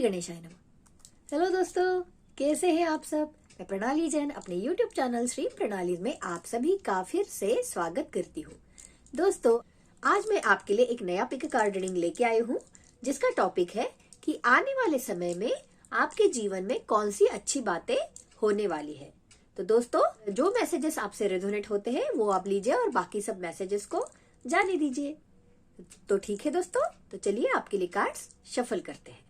गणेशाय नमः। हेलो दोस्तों, कैसे हैं आप सब। मैं प्रणाली जैन अपने YouTube चैनल श्री प्रणाली में आप सभी का फिर से स्वागत करती हूँ। दोस्तों, आज मैं आपके लिए एक नया पिक कार्ड रीडिंग लेके आई हूँ, जिसका टॉपिक है कि आने वाले समय में आपके जीवन में कौन सी अच्छी बातें होने वाली है। तो दोस्तों, जो मैसेजेस आपसे रेजोनेट होते हैं वो आप लीजिए और बाकी सब मैसेजेस को जाने दीजिए। तो ठीक है दोस्तों, तो चलिए आपके लिए कार्ड्स शफल करते हैं।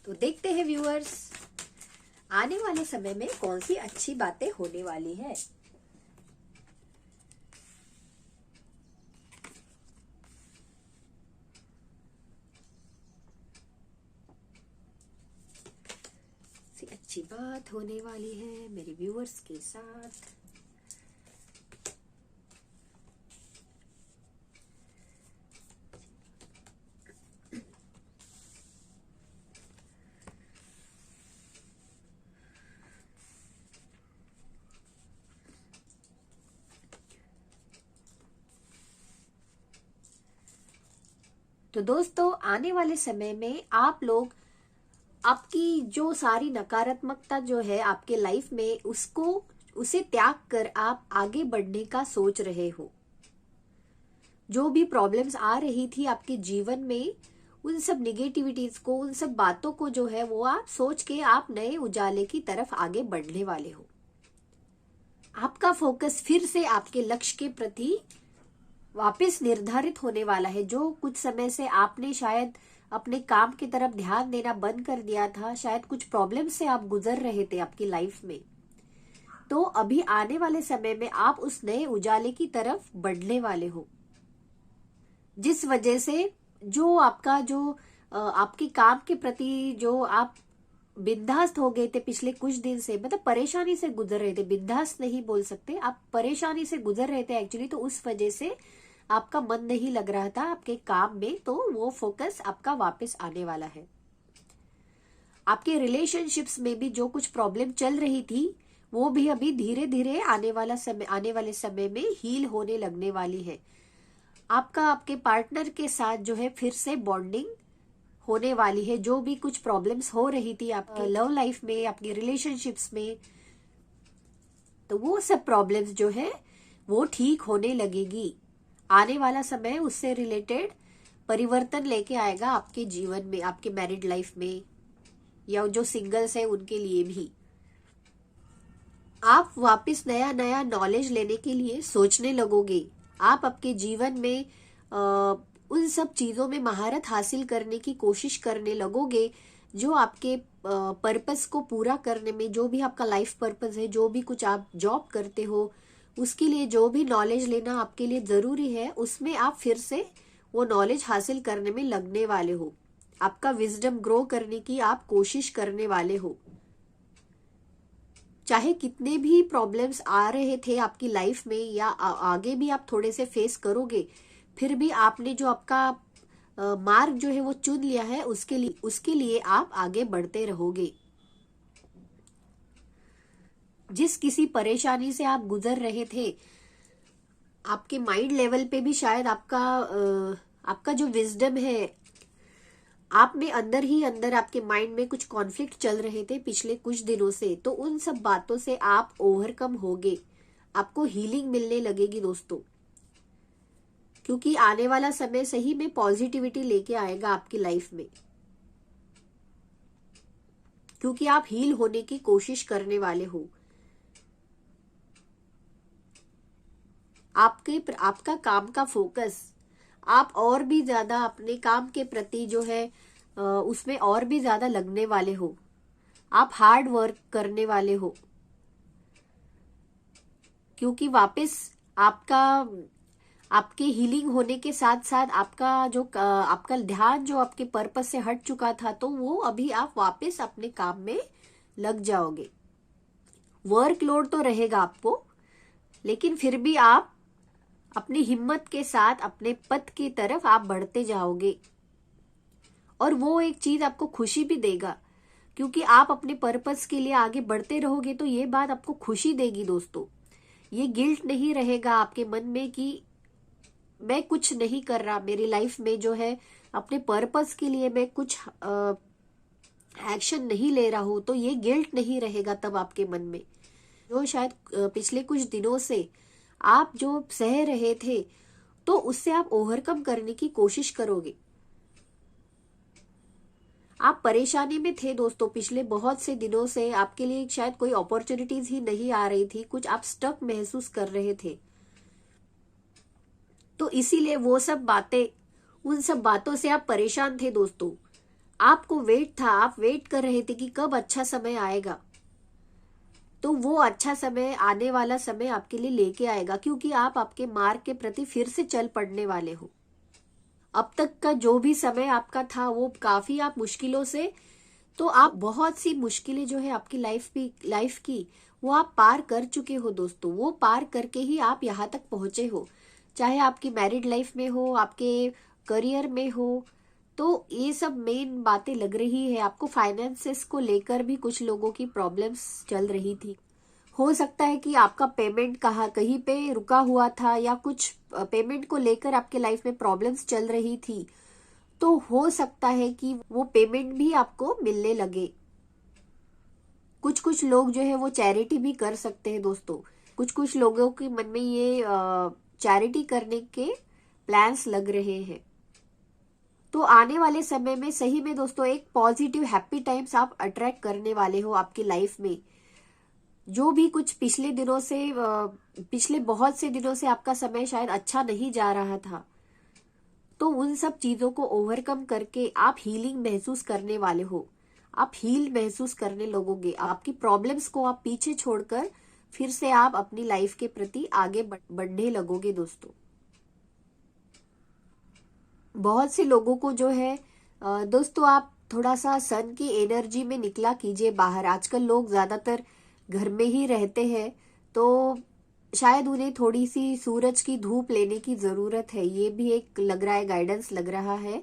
तो देखते हैं व्यूअर्स, आने वाले समय में कौन सी अच्छी बातें होने वाली है। अच्छी बात होने वाली है मेरे व्यूअर्स के साथ। तो दोस्तों, आने वाले समय में आप लोग आपकी जो सारी नकारात्मकता जो है आपके लाइफ में उसे त्याग कर आप आगे बढ़ने का सोच रहे हो। जो भी प्रॉब्लम्स आ रही थी आपके जीवन में, उन सब निगेटिविटीज को, उन सब बातों को जो है वो आप सोच के आप नए उजाले की तरफ आगे बढ़ने वाले हो। आपका फोकस फिर से आपके लक्ष्य के प्रति वापस निर्धारित होने वाला है। जो कुछ समय से आपने शायद अपने काम की तरफ ध्यान देना बंद कर दिया था, शायद कुछ प्रॉब्लम से आप गुजर रहे थे आपकी लाइफ में, तो अभी आने वाले समय में आप उस नए उजाले की तरफ बढ़ने वाले हो। जिस वजह से जो आपके काम के प्रति जो आप बिंदास्त हो गए थे पिछले कुछ दिन से, मतलब परेशानी से गुजर रहे थे, बिंदास्त नहीं बोल सकते, आप परेशानी से गुजर रहे थे एक्चुअली, तो उस वजह से आपका मन नहीं लग रहा था आपके काम में, तो वो फोकस आपका वापस आने वाला है। आपके रिलेशनशिप्स में भी जो कुछ प्रॉब्लम चल रही थी वो भी अभी धीरे धीरे आने वाले समय में हील होने लगने वाली है। आपका आपके पार्टनर के साथ जो है फिर से बॉन्डिंग होने वाली है। जो भी कुछ प्रॉब्लम्स हो रही थी आपके लव लाइफ में, आपके रिलेशनशिप्स में, तो वो सब प्रॉब्लम्स जो है वो ठीक होने लगेगी। आने वाला समय उससे रिलेटेड परिवर्तन लेके आएगा आपके जीवन में, आपके मैरिड लाइफ में, या जो सिंगल्स है उनके लिए भी। आप वापस नया नया नॉलेज लेने के लिए सोचने लगोगे। आप आपके जीवन में उन सब चीजों में महारत हासिल करने की कोशिश करने लगोगे जो आपके पर्पस को पूरा करने में, जो भी आपका लाइफ पर्पस है, जो भी कुछ आप जॉब करते हो, उसके लिए जो भी नॉलेज लेना आपके लिए जरूरी है, उसमें आप फिर से वो नॉलेज हासिल करने में लगने वाले हो। आपका विजडम ग्रो करने की आप कोशिश करने वाले हो। चाहे कितने भी प्रॉब्लम्स आ रहे थे आपकी लाइफ में, या आगे भी आप थोड़े से फेस करोगे, फिर भी आपने जो आपका मार्ग जो है वो चुन लिया है, उसके लिए आप आगे बढ़ते रहोगे। जिस किसी परेशानी से आप गुजर रहे थे, आपके माइंड लेवल पे भी शायद आपका जो विजडम है, आप में अंदर ही अंदर आपके माइंड में कुछ कॉन्फ्लिक्ट चल रहे थे पिछले कुछ दिनों से, तो उन सब बातों से आप ओवरकम होगे। आपको हीलिंग मिलने लगेगी दोस्तों, क्योंकि आने वाला समय सही में पॉजिटिविटी लेके आएगा आपकी लाइफ में, क्योंकि आप हील होने की कोशिश करने वाले हो। आपका काम का फोकस, आप और भी ज्यादा अपने काम के प्रति जो है उसमें और भी ज्यादा लगने वाले हो। आप हार्ड वर्क करने वाले हो, क्योंकि वापस आपके हीलिंग होने के साथ साथ आपका ध्यान जो आपके पर्पस से हट चुका था, तो वो अभी आप वापस अपने काम में लग जाओगे। वर्कलोड तो रहेगा आपको, लेकिन फिर भी आप अपनी हिम्मत के साथ अपने पथ की तरफ आप बढ़ते जाओगे, और वो एक चीज आपको खुशी भी देगा, क्योंकि आप अपने पर्पस के लिए आगे बढ़ते रहोगे, तो ये बात आपको खुशी देगी दोस्तों। ये गिल्ट नहीं रहेगा आपके मन में कि मैं कुछ नहीं कर रहा, मेरी लाइफ में जो है अपने पर्पस के लिए मैं कुछ एक्शन नहीं ले रहा हूं, तो ये गिल्ट नहीं रहेगा तब आपके मन में। जो शायद पिछले कुछ दिनों से आप जो सह रहे थे, तो उससे आप ओवरकम करने की कोशिश करोगे। आप परेशानी में थे दोस्तों, पिछले बहुत से दिनों से आपके लिए शायद कोई अपॉर्चुनिटीज ही नहीं आ रही थी, कुछ आप स्टक महसूस कर रहे थे। तो इसीलिए वो सब बातें, उन सब बातों से आप परेशान थे दोस्तों। आपको वेट था, आप वेट कर रहे थे कि कब अच्छा समय आएगा। तो वो अच्छा समय, आने वाला समय आपके लिए लेके आएगा, क्योंकि आप आपके मार्ग के प्रति फिर से चल पड़ने वाले हो। अब तक का जो भी समय आपका था वो काफी आप मुश्किलों से, तो आप बहुत सी मुश्किलें जो है आपकी लाइफ की वो आप पार कर चुके हो दोस्तों। वो पार करके ही आप यहाँ तक पहुंचे हो, चाहे आपकी मैरिड लाइफ में हो, आपके करियर में हो। तो ये सब मेन बातें लग रही है आपको। फाइनेंसेस को लेकर भी कुछ लोगों की प्रॉब्लम्स चल रही थी। हो सकता है कि आपका पेमेंट कहीं पे रुका हुआ था, या कुछ पेमेंट को लेकर आपके लाइफ में प्रॉब्लम्स चल रही थी। तो हो सकता है कि वो पेमेंट भी आपको मिलने लगे। कुछ कुछ लोग जो है वो चैरिटी भी कर सकते हैं दोस्तों। कुछ कुछ लोगों के मन में ये चैरिटी करने के प्लान्स लग रहे हैं। तो आने वाले समय में सही में दोस्तों एक पॉजिटिव हैप्पी टाइम्स आप अट्रैक्ट करने वाले हो आपकी लाइफ में। जो भी कुछ पिछले दिनों से, पिछले बहुत से दिनों से आपका समय शायद अच्छा नहीं जा रहा था, तो उन सब चीजों को ओवरकम करके आप हीलिंग महसूस करने वाले हो। आप हील महसूस करने लगोगे। आपकी प्रॉब्लम्स को आप पीछे छोड़कर फिर से आप अपनी लाइफ के प्रति आगे बढ़ने लगोगे दोस्तों। बहुत से लोगों को जो है दोस्तों, आप थोड़ा सा सन की एनर्जी में निकला कीजिए बाहर। आजकल लोग ज्यादातर घर में ही रहते हैं, तो शायद उन्हें थोड़ी सी सूरज की धूप लेने की जरूरत है। ये भी एक लग रहा है, गाइडेंस लग रहा है।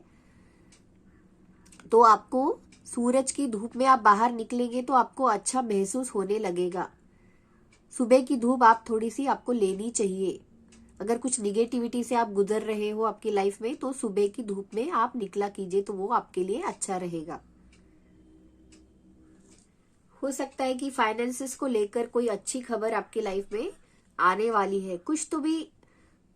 तो आपको सूरज की धूप में आप बाहर निकलेंगे तो आपको अच्छा महसूस होने लगेगा। सुबह की धूप आप थोड़ी सी आपको लेनी चाहिए। अगर कुछ निगेटिविटी से आप गुजर रहे हो आपकी लाइफ में, तो सुबह की धूप में आप निकला कीजिए, तो वो आपके लिए अच्छा रहेगा। हो सकता है कि फाइनेंसेस को लेकर कोई अच्छी खबर आपकी लाइफ में आने वाली है। कुछ तो भी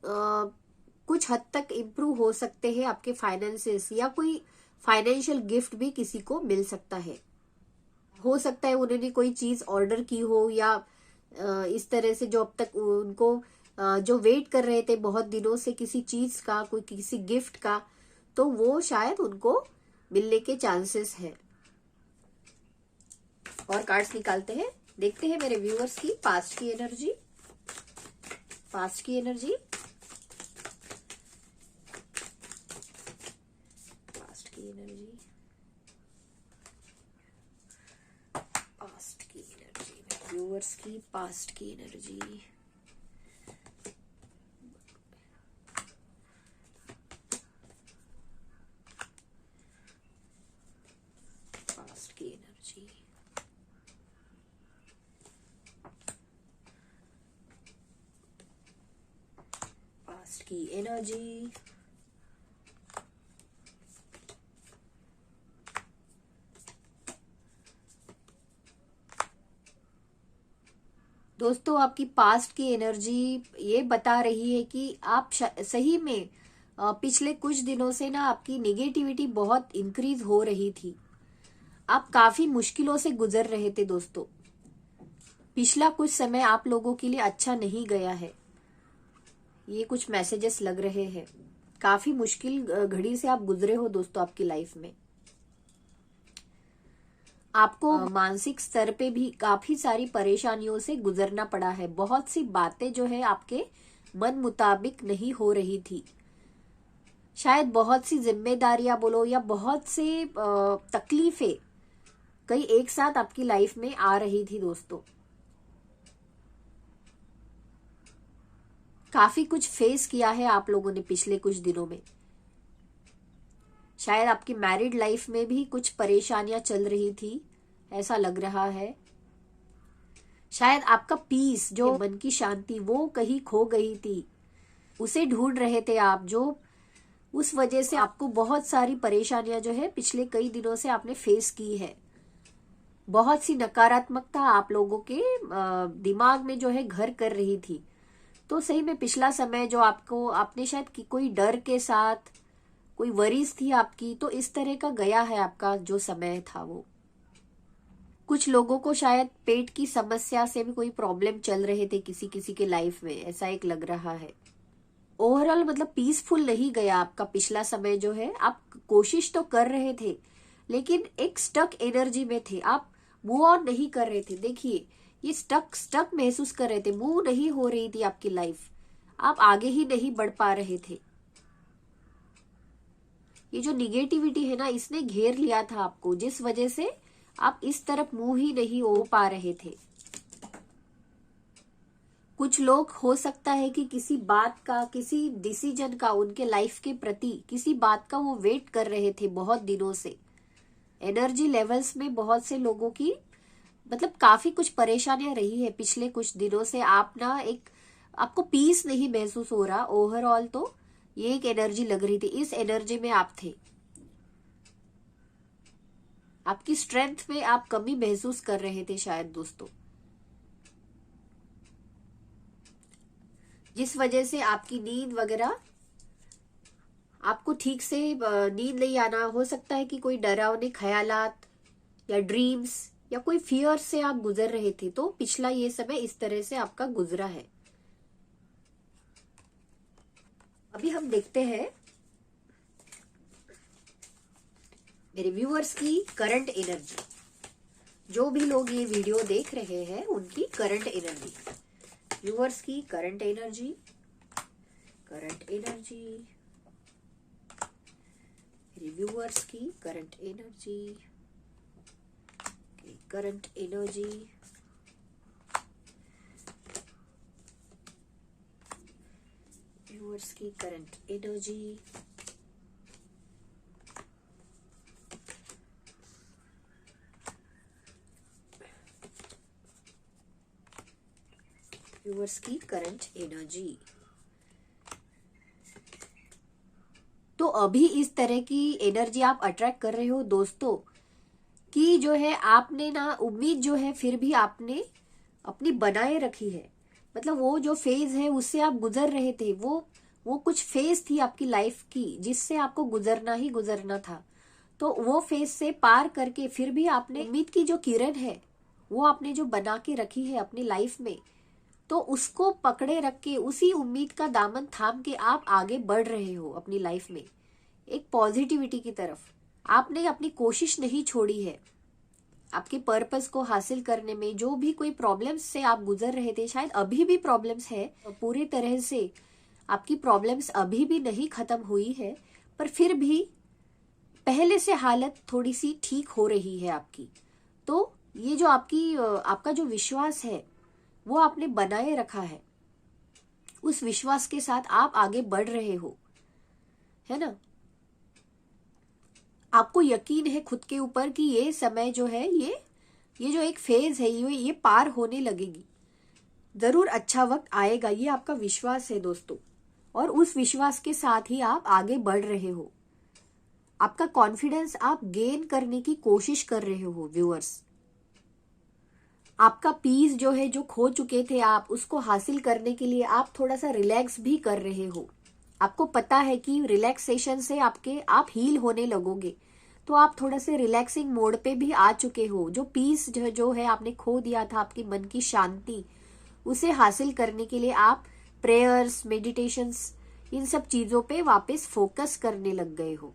कुछ हद तक इम्प्रूव हो सकते हैं आपके फाइनेंसेस, या कोई फाइनेंशियल गिफ्ट भी किसी को मिल सकता है। हो सकता है उन्होंने कोई चीज ऑर्डर की हो, या इस तरह से जो अब तक उनको जो वेट कर रहे थे बहुत दिनों से किसी चीज का, कोई किसी गिफ्ट का, तो वो शायद उनको मिलने के चांसेस है। और कार्ड्स निकालते हैं, देखते हैं मेरे व्यूअर्स की पास्ट की एनर्जी। पास्ट की एनर्जी, पास्ट की एनर्जी, पास्ट की एनर्जी, व्यूअर्स की पास्ट की एनर्जी। पास्ट की एनर्जी, पास्ट की एनर्जी, दोस्तों आपकी पास्ट की एनर्जी ये बता रही है कि आप सही में पिछले कुछ दिनों से ना आपकी नेगेटिविटी बहुत इंक्रीज हो रही थी। आप काफी मुश्किलों से गुजर रहे थे दोस्तों। पिछला कुछ समय आप लोगों के लिए अच्छा नहीं गया है, ये कुछ मैसेजेस लग रहे हैं। काफी मुश्किल घड़ी से आप गुजरे हो दोस्तों आपकी लाइफ में। आपको मानसिक स्तर पे भी काफी सारी परेशानियों से गुजरना पड़ा है। बहुत सी बातें जो है आपके मन मुताबिक नहीं हो रही थी। शायद बहुत सी जिम्मेदारियां बोलो, या बहुत से तकलीफें कई एक साथ आपकी लाइफ में आ रही थी दोस्तों। काफी कुछ फेस किया है आप लोगों ने पिछले कुछ दिनों में। शायद आपकी मैरिड लाइफ में भी कुछ परेशानियां चल रही थी, ऐसा लग रहा है। शायद आपका पीस, जो मन की शांति, वो कहीं खो गई थी, उसे ढूंढ रहे थे आप। जो उस वजह से आपको बहुत सारी परेशानियां जो है पिछले कई दिनों से आपने फेस की है। बहुत सी नकारात्मकता आप लोगों के दिमाग में जो है घर कर रही थी। तो सही में पिछला समय जो आपको आपने शायद कोई डर के साथ कोई वरीज थी आपकी, तो इस तरह का गया है आपका जो समय था वो। कुछ लोगों को शायद पेट की समस्या से भी कोई प्रॉब्लम चल रहे थे किसी किसी के लाइफ में, ऐसा एक लग रहा है। ओवरऑल मतलब पीसफुल नहीं गया आपका पिछला समय जो है। आप कोशिश तो कर रहे थे लेकिन एक स्टक एनर्जी में थे, आप मूव ऑन नहीं कर रहे थे। देखिए ये स्टक स्टक महसूस कर रहे थे, मूव नहीं हो रही थी आपकी लाइफ, आप आगे ही नहीं बढ़ पा रहे थे। ये जो निगेटिविटी है ना, इसने घेर लिया था आपको, जिस वजह से आप इस तरफ मूव ही नहीं हो पा रहे थे। कुछ लोग हो सकता है कि किसी बात का, किसी डिसीजन का, उनके लाइफ के प्रति किसी बात का वो वेट कर रहे थे बहुत दिनों से। एनर्जी लेवल्स में बहुत से लोगों की मतलब काफी कुछ परेशानियां रही है पिछले कुछ दिनों से। आप ना एक आपको पीस नहीं महसूस हो रहा ओवरऑल, तो ये एक एनर्जी लग रही थी, इस एनर्जी में आप थे। आपकी स्ट्रेंथ में आप कमी महसूस कर रहे थे शायद दोस्तों, जिस वजह से आपकी नींद वगैरह आपको ठीक से नींद नहीं आना। हो सकता है कि कोई डरावने ख्यालात या ड्रीम्स या कोई फियर से आप गुजर रहे थे, तो पिछला ये समय इस तरह से आपका गुजरा है। अभी हम देखते हैं मेरे व्यूअर्स की करंट एनर्जी। जो भी लोग ये वीडियो देख रहे हैं उनकी करंट एनर्जी, व्यूअर्स की current energy, current energy, viewers की current energy, current energy, viewers की करंट एनर्जी, व्यूअर्स की करंट एनर्जी। तो अभी इस तरह की एनर्जी आप अट्रैक्ट कर रहे हो दोस्तों, कि जो है आपने ना उम्मीद जो है फिर भी आपने अपनी बनाए रखी है। मतलब वो जो फेज है उससे आप गुजर रहे थे, वो कुछ फेज थी आपकी लाइफ की जिससे आपको गुजरना ही गुजरना था। तो वो फेज से पार करके फिर भी आपने उम्मीद की जो किरण है वो आपने जो बना के रखी है अपनी लाइफ में, तो उसको पकड़े रख के उसी उम्मीद का दामन थाम के आप आगे बढ़ रहे हो अपनी लाइफ में एक पॉजिटिविटी की तरफ। आपने अपनी कोशिश नहीं छोड़ी है आपके पर्पस को हासिल करने में। जो भी कोई प्रॉब्लम्स से आप गुजर रहे थे, शायद अभी भी प्रॉब्लम्स है, पूरी तरह से आपकी प्रॉब्लम्स अभी भी नहीं खत्म हुई है, पर फिर भी पहले से हालत थोड़ी सी ठीक हो रही है आपकी। तो ये जो आपका जो विश्वास है वो आपने बनाए रखा है, उस विश्वास के साथ आप आगे बढ़ रहे हो, है ना। आपको यकीन है खुद के ऊपर कि ये समय जो है, ये जो एक फेज है ये पार होने लगेगी, जरूर अच्छा वक्त आएगा, ये आपका विश्वास है दोस्तों। और उस विश्वास के साथ ही आप आगे बढ़ रहे हो। आपका कॉन्फिडेंस आप गेन करने की कोशिश कर रहे हो व्यूअर्स। आपका पीस जो है, जो खो चुके थे आप, उसको हासिल करने के लिए आप थोड़ा सा रिलैक्स भी कर रहे हो। आपको पता है कि रिलैक्सेशन से आप हील होने लगोगे, तो आप थोड़ा से रिलैक्सिंग मोड पे भी आ चुके हो। जो पीस जो है आपने खो दिया था, आपकी मन की शांति, उसे हासिल करने के लिए आप प्रेयर्स, मेडिटेशंस, इन सब चीजों पे वापस फोकस करने लग गए हो।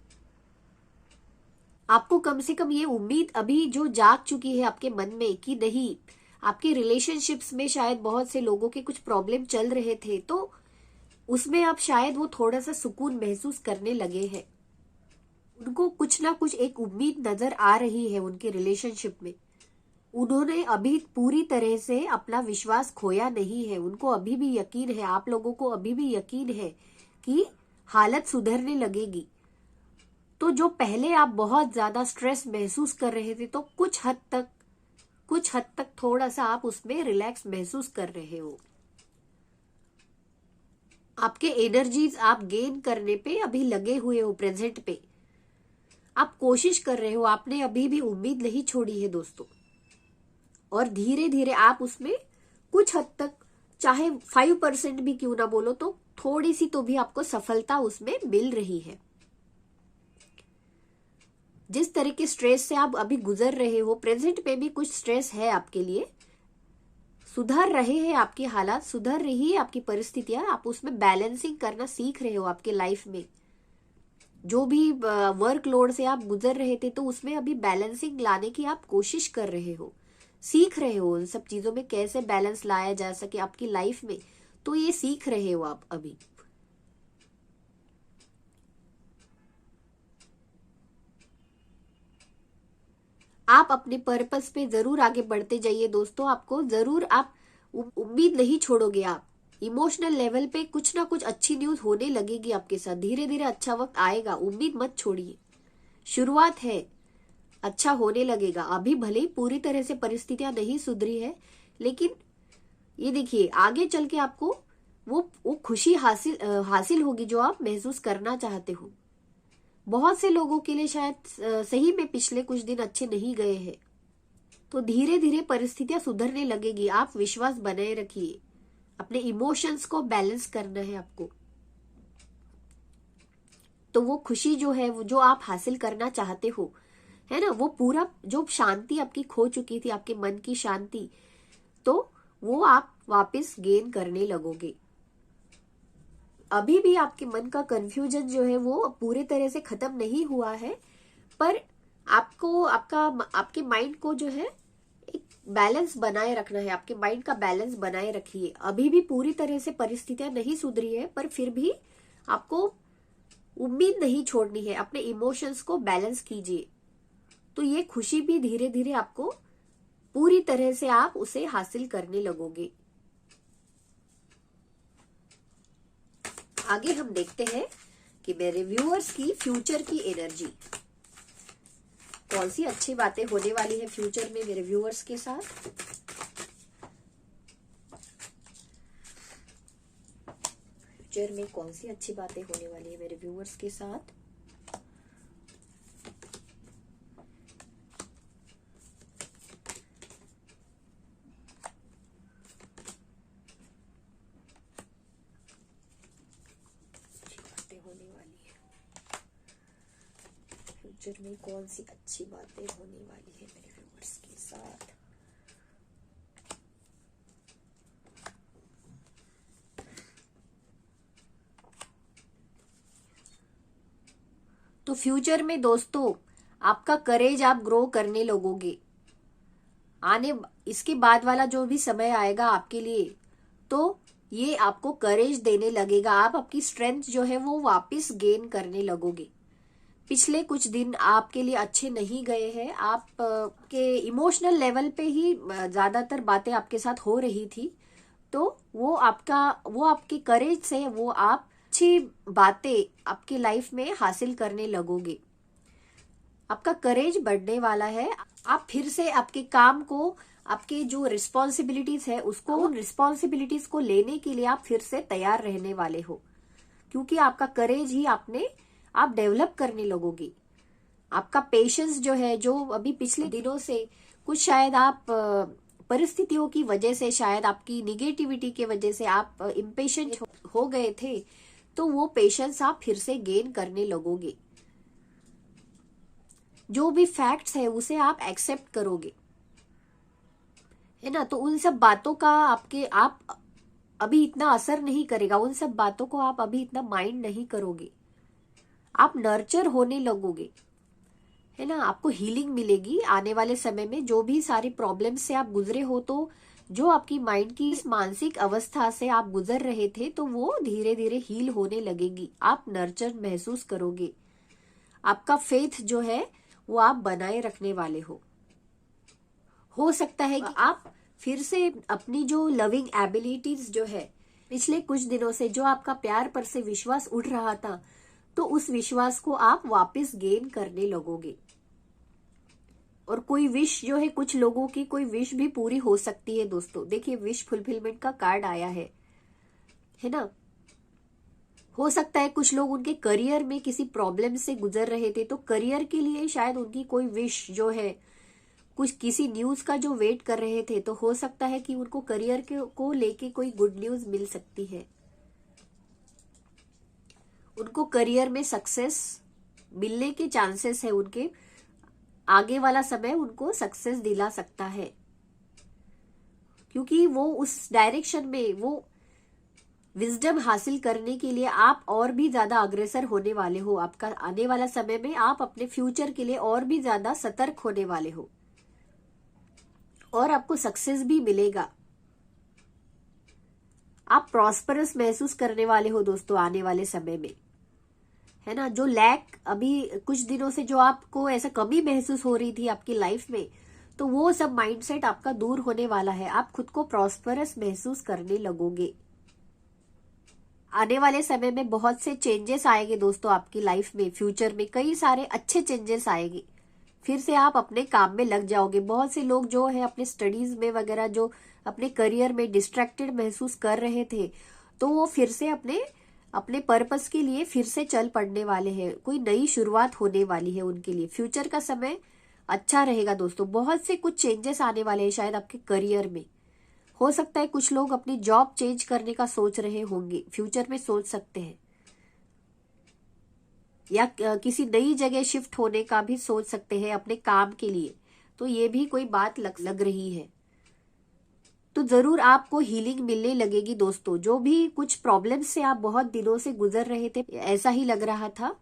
आपको कम से कम ये उम्मीद अभी जो जाग चुकी है आपके मन में कि नहीं, आपके रिलेशनशिप्स में शायद बहुत से लोगों के कुछ प्रॉब्लम चल रहे थे, तो उसमें आप शायद वो थोड़ा सा सुकून महसूस करने लगे हैं। उनको कुछ ना कुछ एक उम्मीद नजर आ रही है उनके रिलेशनशिप में। उन्होंने अभी पूरी तरह से अपना विश्वास खोया नहीं है, उनको अभी भी यकीन है, आप लोगों को अभी भी यकीन है कि हालत सुधरने लगेगी। तो जो पहले आप बहुत ज्यादा स्ट्रेस महसूस कर रहे थे, तो कुछ हद तक थोड़ा सा आप उसमें रिलैक्स महसूस कर रहे हो। आपके एनर्जीज आप गेन करने पे अभी लगे हुए हो, प्रेजेंट पे आप कोशिश कर रहे हो, आपने अभी भी उम्मीद नहीं छोड़ी है दोस्तों। और धीरे धीरे आप उसमें कुछ हद तक, चाहे 5% भी क्यों ना बोलो, तो थोड़ी सी तो भी आपको सफलता उसमें मिल रही है। जिस तरह के स्ट्रेस से आप अभी गुजर रहे हो, प्रेजेंट पे भी कुछ स्ट्रेस है आपके लिए, सुधर रहे हैं आपकी हालात, सुधर रही है आपकी परिस्थितियां, आप उसमें बैलेंसिंग करना सीख रहे हो आपके लाइफ में। जो भी वर्कलोड से आप गुजर रहे थे, तो उसमें अभी बैलेंसिंग लाने की आप कोशिश कर रहे हो, सीख रहे हो उन सब चीजों में कैसे बैलेंस लाया जा सके आपकी लाइफ में। तो ये सीख रहे हो आप अभी। आप अपने पर्पस पे जरूर आगे बढ़ते जाइए दोस्तों। आपको जरूर, आप उम्मीद नहीं छोड़ोगे। आप इमोशनल लेवल पे कुछ ना कुछ अच्छी न्यूज होने लगेगी आपके साथ। धीरे धीरे अच्छा वक्त आएगा, उम्मीद मत छोड़िए। शुरुआत है, अच्छा होने लगेगा। अभी भले ही पूरी तरह से परिस्थितियां नहीं सुधरी है, लेकिन ये देखिए आगे चल के आपको वो खुशी हासिल होगी जो आप महसूस करना चाहते हो। बहुत से लोगों के लिए शायद सही में पिछले कुछ दिन अच्छे नहीं गए हैं, तो धीरे धीरे परिस्थितियां सुधरने लगेगी। आप विश्वास बनाए रखिए, अपने इमोशंस को बैलेंस करना है आपको। तो वो खुशी जो है, वो जो आप हासिल करना चाहते हो, है ना, वो पूरा जो शांति आपकी खो चुकी थी, आपके मन की शांति, तो वो आप वापस गेन करने लगोगे। अभी भी आपके मन का कंफ्यूजन जो है वो पूरे तरह से खत्म नहीं हुआ है, पर आपको आपके माइंड को जो है एक बैलेंस बनाए रखना है। आपके माइंड का बैलेंस बनाए रखिए। अभी भी पूरी तरह से परिस्थितियां नहीं सुधरी है, पर फिर भी आपको उम्मीद नहीं छोड़नी है। अपने इमोशंस को बैलेंस कीजिए, तो ये खुशी भी धीरे धीरे आपको पूरी तरह से आप उसे हासिल करने लगोगे। आगे हम देखते हैं कि मेरे व्यूअर्स की फ्यूचर की एनर्जी, कौन सी अच्छी बातें होने वाली है फ्यूचर में मेरे व्यूअर्स के साथ। फ्यूचर में कौन सी अच्छी बातें होने वाली है मेरे व्यूअर्स के साथ। होने वाली है फ्यूचर में, कौन सी अच्छी बातें होने वाली है मेरे व्यूअर्स के साथ। तो फ्यूचर में दोस्तों आपका करेज आप ग्रो करने लगोगे। इसके बाद वाला जो भी समय आएगा आपके लिए, तो ये आपको करेज देने लगेगा। आप आपकी स्ट्रेंथ जो है वो वापस गेन करने लगोगे। पिछले कुछ दिन आपके लिए अच्छे नहीं गए हैं। आप के इमोशनल लेवल पे ही ज्यादातर बातें आपके साथ हो रही थी, तो वो आपके करेज से वो आप अच्छी बातें आपकी लाइफ में हासिल करने लगोगे। आपका करेज बढ़ने वाला है। आप फिर से आपके काम को, आपके जो रिस्पॉन्सिबिलिटीज है उसको, उन रिस्पॉन्सिबिलिटीज को लेने के लिए आप फिर से तैयार रहने वाले हो, क्योंकि आपका करेज ही आप डेवलप करने लगोगे। आपका पेशेंस जो है, जो अभी पिछले दिनों से कुछ शायद आप परिस्थितियों की वजह से, शायद आपकी निगेटिविटी के वजह से आप इम्पेशेंट हो गए थे, तो वो पेशेंस आप फिर से गेन करने लगोगे। जो भी फैक्ट्स है उसे आप एक्सेप्ट करोगे, है ना। तो उन सब बातों का आप अभी इतना असर नहीं करेगा। उन सब बातों को आप अभी इतना माइंड नहीं करोगे। आप नर्चर होने लगोगे, है ना। आपको हीलिंग मिलेगी आने वाले समय में। जो भी सारी प्रॉब्लम्स से आप गुजरे हो, तो जो आपकी माइंड की इस मानसिक अवस्था से आप गुजर रहे थे, तो वो धीरे धीरे हील होने लगेगी। आप नर्चर महसूस करोगे। आपका फेथ जो है वो आप बनाए रखने वाले हो सकता है कि आप फिर से अपनी जो लविंग एबिलिटीज जो है, पिछले कुछ दिनों से जो आपका प्यार पर से विश्वास उठ रहा था, तो उस विश्वास को आप वापस गेन करने लगोगे। और कोई विश जो है, कुछ लोगों की कोई विश भी पूरी हो सकती है दोस्तों। देखिए विश फुलफिलमेंट का कार्ड आया है ना। हो सकता है कुछ लोग उनके करियर में किसी प्रॉब्लम से गुजर रहे थे, तो करियर के लिए शायद उनकी कोई विश जो है, कुछ किसी न्यूज का जो वेट कर रहे थे, तो हो सकता है कि उनको करियर को लेके कोई गुड न्यूज मिल सकती है। उनको करियर में सक्सेस मिलने के चांसेस है, उनके आगे वाला समय उनको सक्सेस दिला सकता है, क्योंकि वो उस डायरेक्शन में वो विजडम हासिल करने के लिए आप और भी ज्यादा अग्रसर होने वाले हो। आपका आने वाला समय में आप अपने फ्यूचर के लिए और भी ज्यादा सतर्क होने वाले हो और आपको सक्सेस भी मिलेगा। आप प्रॉस्परस महसूस करने वाले हो दोस्तों आने वाले समय में, है ना। जो लैक अभी कुछ दिनों से जो आपको ऐसा कमी महसूस हो रही थी आपकी लाइफ में, तो वो सब माइंडसेट आपका दूर होने वाला है। आप खुद को प्रॉस्परस महसूस करने लगोगे। आने वाले समय में बहुत से चेंजेस आएंगे दोस्तों आपकी लाइफ में। फ्यूचर में कई सारे अच्छे चेंजेस आएंगे। फिर से आप अपने काम में लग जाओगे। बहुत से लोग जो है अपने स्टडीज में वगैरह जो अपने करियर में डिस्ट्रैक्टेड महसूस कर रहे थे, तो वो फिर से अपने पर्पस के लिए फिर से चल पड़ने वाले हैं। कोई नई शुरुआत होने वाली है उनके लिए। फ्यूचर का समय अच्छा रहेगा दोस्तों। बहुत से कुछ चेंजेस आने वाले हैं शायद आपके करियर में। हो सकता है कुछ लोग अपनी जॉब चेंज करने का सोच रहे होंगे, फ्यूचर में सोच सकते हैं, या किसी नई जगह शिफ्ट होने का भी सोच सकते हैं अपने काम के लिए। तो ये भी कोई बात लग रही है। तो जरूर आपको हीलिंग मिलने लगेगी दोस्तों। जो भी कुछ प्रॉब्लम से आप बहुत दिनों से गुजर रहे थे, ऐसा ही लग रहा था,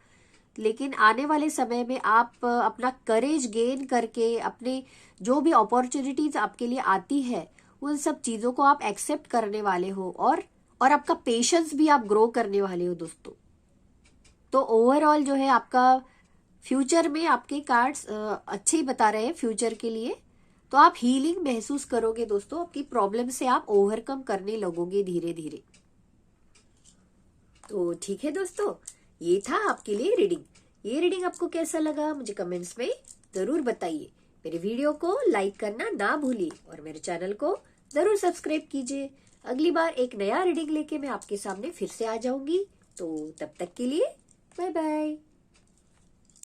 लेकिन आने वाले समय में आप अपना करेज गेन करके अपने जो भी अपॉर्चुनिटीज आपके लिए आती है, उन सब चीजों को आप एक्सेप्ट करने वाले हो और आपका पेशेंस भी आप ग्रो करने वाले हो दोस्तों। तो ओवरऑल जो है आपका फ्यूचर में आपके कार्ड्स अच्छे ही बता रहे हैं फ्यूचर के लिए। तो आप हीलिंग महसूस करोगे दोस्तों। आपकी प्रॉब्लम से आप ओवरकम करने लगोगे धीरे धीरे। तो ठीक है दोस्तों, ये था आपके लिए रीडिंग। ये रीडिंग आपको कैसा लगा मुझे कमेंट्स में जरूर बताइए। मेरे वीडियो को लाइक करना ना भूलिए और मेरे चैनल को जरूर सब्सक्राइब कीजिए। अगली बार एक नया रीडिंग लेके मैं आपके सामने फिर से आ जाऊंगी। तो तब तक के लिए बाय बाय।